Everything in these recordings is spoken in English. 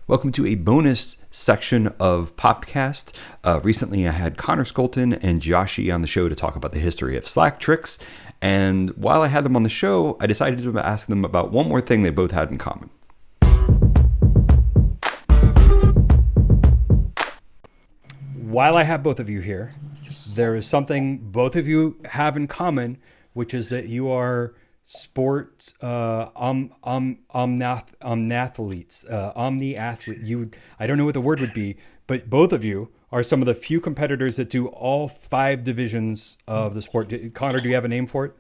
Welcome to a bonus section of PopCast. Recently, I had Connor Skolton and Joshi on the show to talk about the history of Slack tricks. And while I had them on the show, I decided to ask them about one more thing they both had in common. While I have both of you here, there is something both of you have in common, which is that you are sports omniathletes. I don't know what the word would be, but both of you are some of the few competitors that do all 5 divisions of the sport. Connor, do you have a name for it?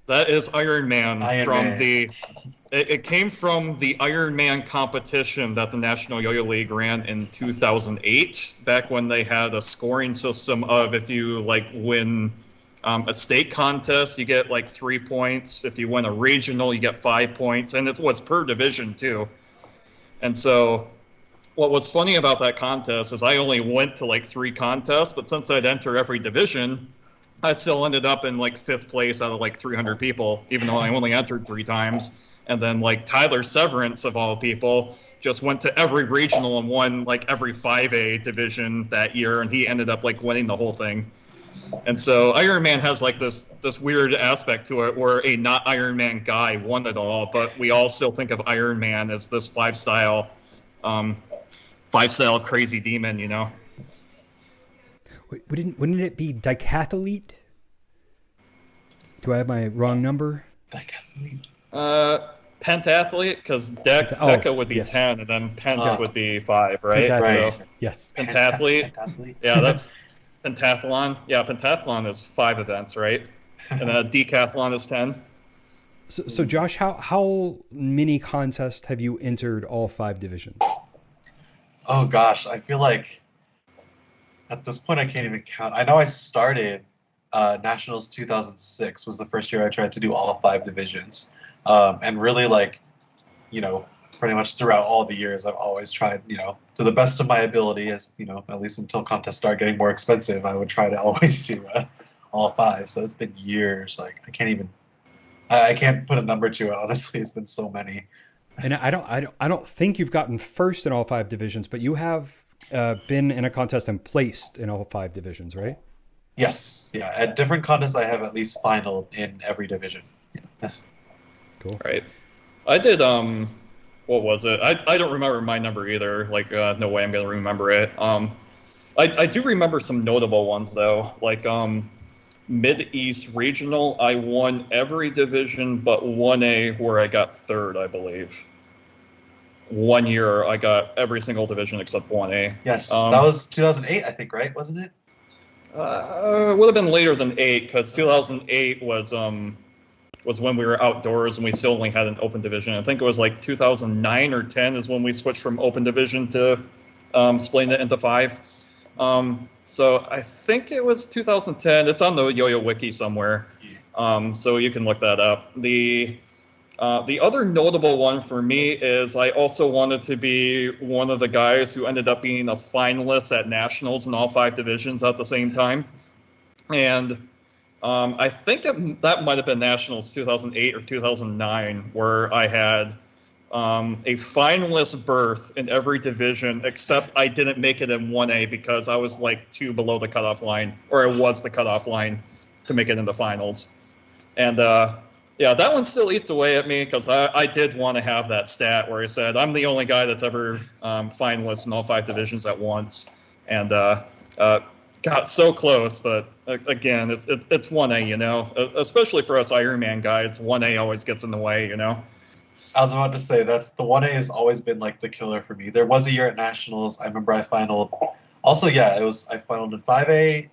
That is Iron Man. It came from the Iron Man competition that the National Yo-Yo League ran in 2008, back when they had a scoring system of if you win a state contest, you get 3 points. If you win a regional, you get 5 points, and it was per division too. And so what was funny about that contest is I only went to 3 contests, but since I'd enter every division, I still ended up in 5th place out of 300 people, even though I only entered 3 times. And then Tyler Severance, of all people, just went to every regional and won every 5A division that year, and he ended up winning the whole thing. And so Iron Man has this weird aspect to it where a not Iron Man guy won it all, but we all still think of Iron Man as this 5-style crazy demon, you know? Wouldn't it be decathlete? Do I have my wrong number? Decathlete. Pentathlete, because Deca would be 10, and then Pent would be 5, right? Right. So, yes. Pentathlete. Yeah, pentathlon. Yeah, pentathlon is 5 events, right? And a decathlon is 10. So Josh, how many contests have you entered all 5 divisions? Oh gosh, I feel like at this point I can't even count. I know I started Nationals 2006 was the first year I tried to do all 5 divisions. And really pretty much throughout all the years I've always tried, to the best of my ability, as at least until contests start getting more expensive, I would try to always do all 5. So it's been years. I can't put a number to it, honestly. It's been so many. And I don't think you've gotten first in all 5 divisions, but you have been in a contest and placed in all 5 divisions, right? Yes. Yeah. At different contests, I have at least finaled in every division. Yeah. Cool. Right. I did, what was it? I don't remember my number either. No way I'm going to remember it. I do remember some notable ones, though. Mid-East Regional, I won every division but 1A, where I got 3rd, I believe. 1 year, I got every single division except 1A. Yes, that was 2008, I think, right? Wasn't it? It would have been later than 8, because 2008 was when we were outdoors and we still only had an open division. I think it was 2009 or 10 is when we switched from open division to splitting it into 5. So I think it was 2010. It's on the Yo-Yo Wiki somewhere, so you can look that up. The other notable one for me is I also wanted to be one of the guys who ended up being a finalist at Nationals in all 5 divisions at the same time. And I think that might have been Nationals 2008 or 2009, where I had a finalist berth in every division, except I didn't make it in 1A because I was 2 below the cutoff line, or it was the cutoff line to make it in the finals. And yeah, that one still eats away at me because I did want to have that stat where I said I'm the only guy that's ever finalist in all 5 divisions at once, and got so close. But again, it's 1A, especially for us Iron Man guys. 1A always gets in the way, I was about to say the 1A has always been the killer for me. There was a year at Nationals, I remember I finaled. Also, yeah, I finaled in 5A,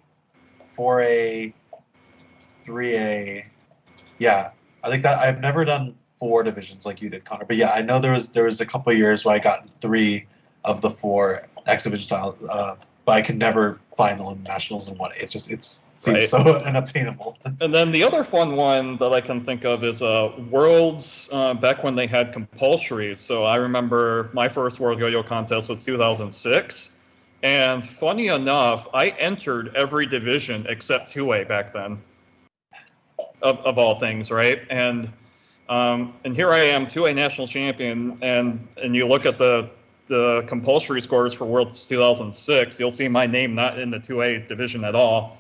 4A, 3A. Yeah, I think that I've never done 4 divisions like you did, Connor. But yeah, I know there was a couple of years where I got 3 of the 4 X Division styles, but I could never final in Nationals in 1A. It seems so unattainable. And then the other fun one that I can think of is Worlds, back when they had compulsory. So I remember my first World Yo-Yo contest was 2006. And funny enough, I entered every division except 2A back then, of all things, right? And here I am, 2A national champion, and you look at the the compulsory scores for Worlds 2006, you'll see my name not in the 2A division at all.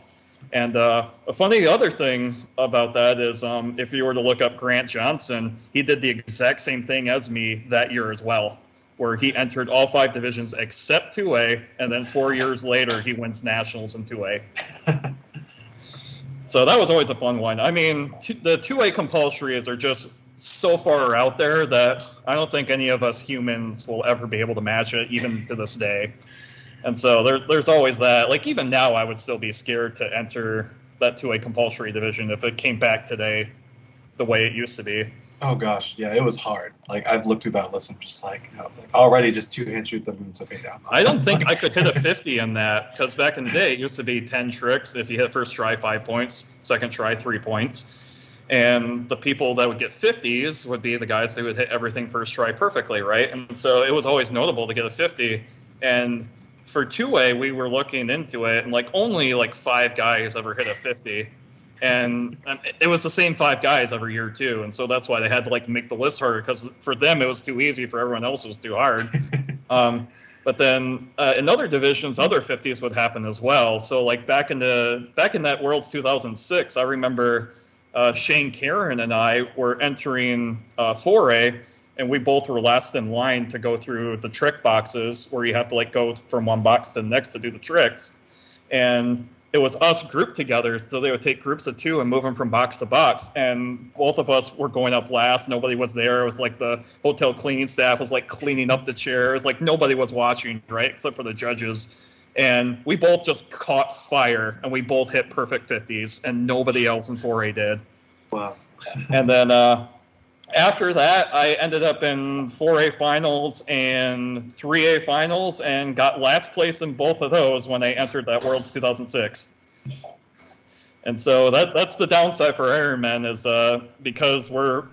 And a funny other thing about that is if you were to look up Grant Johnson, he did the exact same thing as me that year as well, where he entered all 5 divisions except 2A, and then 4 years later he wins nationals in 2A. So that was always a fun one. I mean, the 2A compulsories are just so far out there that I don't think any of us humans will ever be able to match it, even to this day. And so there's always that. Like, even now, I would still be scared to enter that 2A compulsory division if it came back today the way it used to be. Oh gosh, yeah, it was hard. Like, I've looked through that list and just like, already just 2-hand shoot the moons. Okay, down. I don't think I could hit a 50 in that, because back in the day it used to be 10 tricks. If you hit first try, 5 points, second try, 3 points. And the people that would get 50s would be the guys that would hit everything first try perfectly, right? And so it was always notable to get a 50. And for 2A, we were looking into it, and like only like 5 guys ever hit a 50. And it was the same 5 guys every year too, and so that's why they had to like make the list harder, because for them it was too easy, for everyone else it was too hard. But then in other divisions, other 50s would happen as well. So like back in that Worlds 2006, I remember Shane Karen and I were entering 4A, and we both were last in line to go through the trick boxes, where you have to like go from one box to the next to do the tricks. And it was us grouped together, so they would take groups of 2 and move them from box to box. And both of us were going up last. Nobody was there. It was like the hotel cleaning staff was like cleaning up the chairs. Like nobody was watching, right, except for the judges. And we both just caught fire, and we both hit perfect 50s, and nobody else in 4A did. Wow. And then after that, I ended up in 4A finals and 3A finals, and got last place in both of those when I entered that Worlds 2006. And so that's the downside for Ironman, is because we're,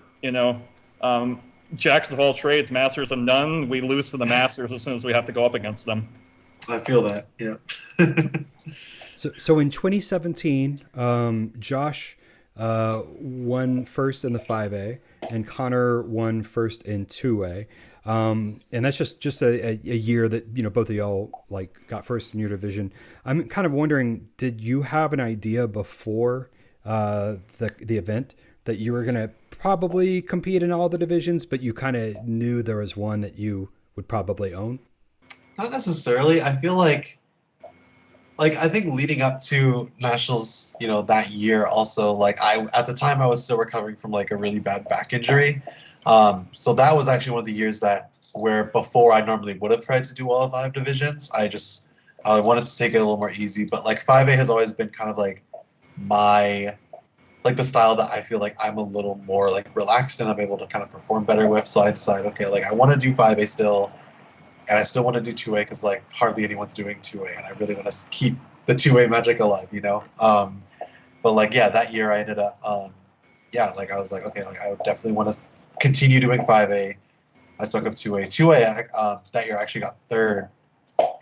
jacks of all trades, masters of none, we lose to the masters as soon as we have to go up against them. I feel that, yeah. So in 2017, Josh won first in the 5A, and Connor won first in 2A. And that's just a year that, both of y'all like got first in your division. I'm kind of wondering, did you have an idea before the event that you were going to probably compete in all the divisions, but you kind of knew there was one that you would probably own? Not necessarily. I feel like I think leading up to nationals, that year also, at the time I was still recovering from like a really bad back injury. So that was actually one of the years where before I normally would have tried to do all 5 divisions. I wanted to take it a little more easy, but like 5A has always been kind of like the style that I feel like I'm a little more like relaxed and I'm able to kind of perform better with. So I decided, okay, like I want to do 5A still. And I still want to do 2A because like hardly anyone's doing 2A, and I really want to keep the 2A magic alive, But like, yeah, that year I ended up, I was like, okay, like I would definitely want to continue doing 5A. I stuck with 2A. 2A that year I actually got 3rd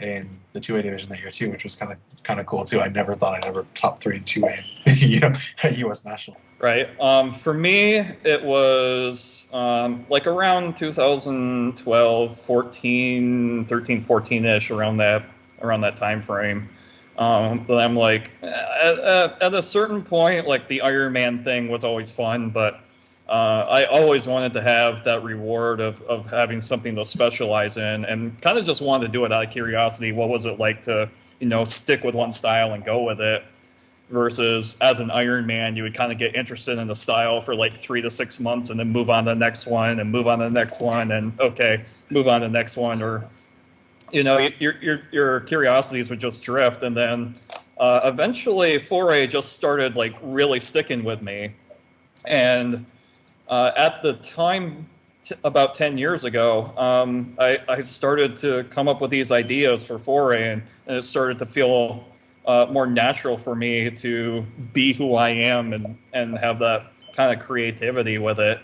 in the 2A division that year too, which was kind of cool too. I never thought I'd ever top 3 in 2A, at U.S. National. Right. For me, it was like around 2012, 13, 14-ish, around that time frame. But I'm like, at a certain point, like the Ironman thing was always fun, but I always wanted to have that reward of having something to specialize in, and kind of just wanted to do it out of curiosity. What was it like to, stick with one style and go with it? Versus as an Ironman, you would kind of get interested in the style for like 3 to 6 months, and then move on to the next one, and move on to the next one, and okay, move on to the next one, or your curiosities would just drift, and then eventually 4A just started like really sticking with me, and at the time, about 10 years ago, I started to come up with these ideas for 4A, and it started to feel more natural for me to be who I am and have that kind of creativity with it.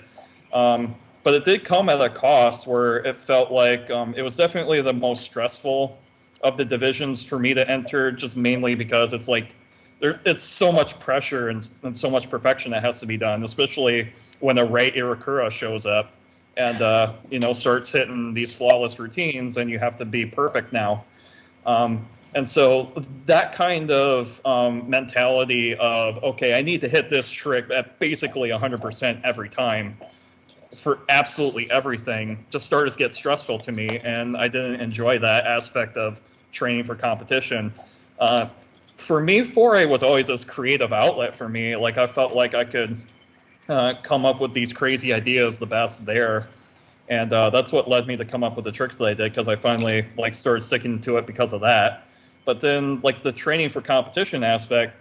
But it did come at a cost where it felt like it was definitely the most stressful of the divisions for me to enter, just mainly because it's like it's so much pressure and so much perfection that has to be done, especially when a Ray Irakura shows up. and starts hitting these flawless routines, and you have to be perfect now. And so that kind of mentality of, okay, I need to hit this trick at basically 100% every time for absolutely everything just started to get stressful to me, and I didn't enjoy that aspect of training for competition. For me, 4A was always this creative outlet for me. Like, I felt like I could come up with these crazy ideas the best there. And that's what led me to come up with the tricks that I did, because I finally started sticking to it because of that. But then the training for competition aspect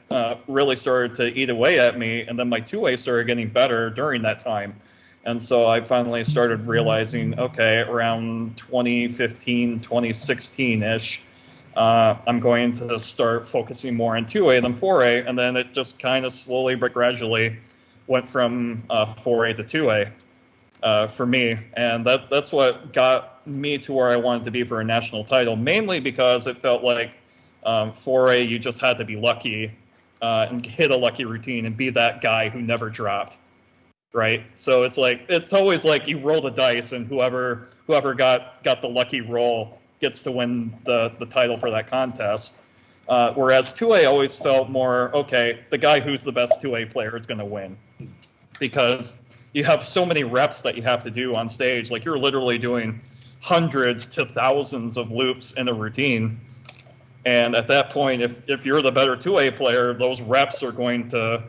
really started to eat away at me, and then my 2A started getting better during that time. And so I finally started realizing, okay, around 2015, 2016-ish, I'm going to start focusing more on 2A than 4A, and then it just kind of slowly but gradually went from 4A to 2A for me. And that's what got me to where I wanted to be for a national title, mainly because it felt like 4A, you just had to be lucky and hit a lucky routine and be that guy who never dropped, right? So it's always like you roll the dice, and whoever got the lucky roll gets to win the title for that contest. Whereas 2A always felt more, okay, the guy who's the best 2A player is going to win, because you have so many reps that you have to do on stage. Like, you're literally doing hundreds to thousands of loops in a routine. And at that point, if you're the better 2A player, those reps are going to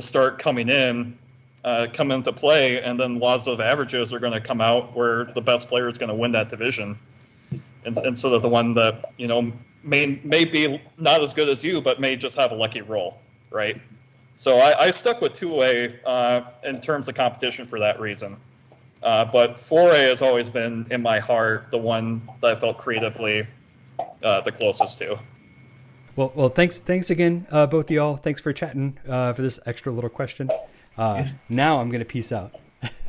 start coming into play, and then laws of averages are going to come out where the best player is going to win that division. And so that the one that, may be not as good as you, but may just have a lucky roll, right? So I stuck with 2A in terms of competition for that reason. But 4A has always been, in my heart, the one that I felt creatively the closest to. Well, thanks again, both of y'all. Thanks for chatting for this extra little question. Now I'm going to peace out.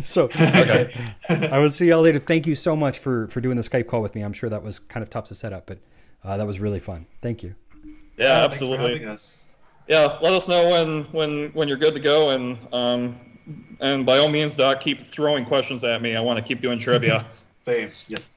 So okay. I will see y'all later. Thank you so much for doing the Skype call with me. I'm sure that was kind of tough to set up, but that was really fun. Thank you. Yeah, absolutely. Thanks for having us. Yeah, let us know when you're good to go, and by all means, Doc, keep throwing questions at me. I want to keep doing trivia. Same. Yes.